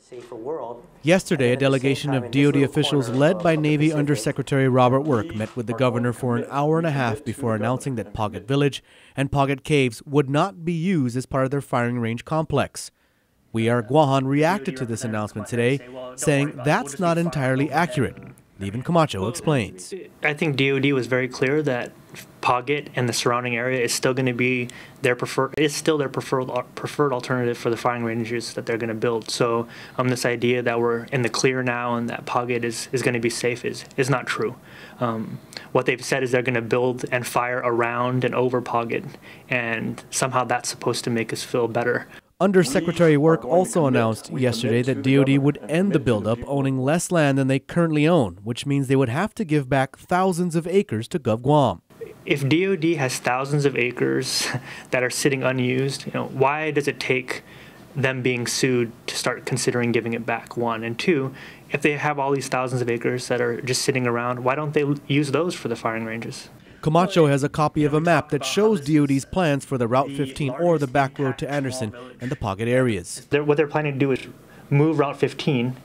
safer world. Yesterday, a delegation of DoD officials led by Navy Undersecretary Robert Work met with the governor for an hour and a half before announcing that Pauget Village and Pauget Caves would not be used as part of their firing range complex. Guahan reacted to this announcement today, saying that's not entirely accurate. Levan Camacho explains. I think DoD was very clear that Pauget and the surrounding area is still going to be their preferred alternative for the firing ranges that they're going to build. So this idea that we're in the clear now and that Pauget is going to be safe is not true. What they've said is they're going to build and fire around and over Pauget, and somehow that's supposed to make us feel better. Undersecretary Work also announced yesterday that DoD would end the buildup owning less land than they currently own, which means they would have to give back thousands of acres to Gov Guam. If DoD has thousands of acres that are sitting unused, why does it take them being sued to start considering giving it back, one? And two, if they have all these thousands of acres that are just sitting around, why don't they use those for the firing ranges? Camacho has a copy of a map that shows DoD's plans for the Route 15 or the back road to Anderson and the Pauget areas. What they're planning to do is move Route 15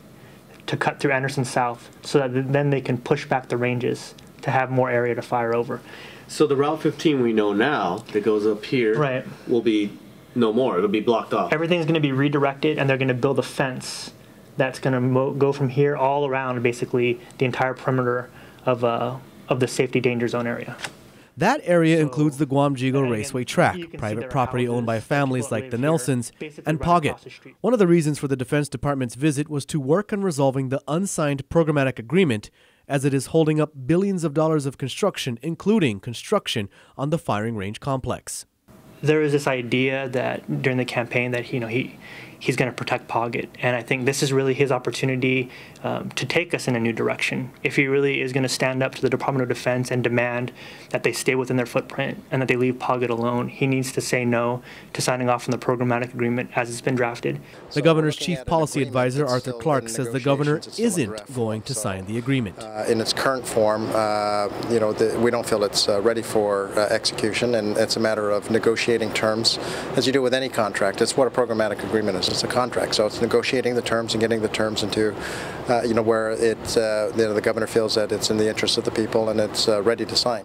to cut through Anderson South so that then they can push back the ranges to have more area to fire over. So the Route 15 we know now that goes up here will be no more. It'll be blocked off. Everything's going to be redirected, and they're going to build a fence that's going to go from here all around basically the entire perimeter of the safety danger zone area. That area includes the Guam-Jigo Raceway track, private property owned by families like the Nelsons, and Pauget. One of the reasons for the Defense Department's visit was to work on resolving the unsigned programmatic agreement, as it is holding up billions of dollars of construction, including construction on the firing range complex. There is this idea that during the campaign that he's going to protect Pauget, and I think this is really his opportunity to take us in a new direction. If he really is going to stand up to the Department of Defense and demand that they stay within their footprint and that they leave Pauget alone, he needs to say no to signing off on the programmatic agreement as it's been drafted. The governor's chief policy advisor, Arthur Clark, says the governor isn't going to sign the agreement. In its current form, we don't feel it's ready for execution, and it's a matter of negotiating terms, as you do with any contract. It's what a programmatic agreement is. It's a contract, so it's negotiating the terms and getting the terms into, where the governor feels that it's in the interest of the people and it's ready to sign.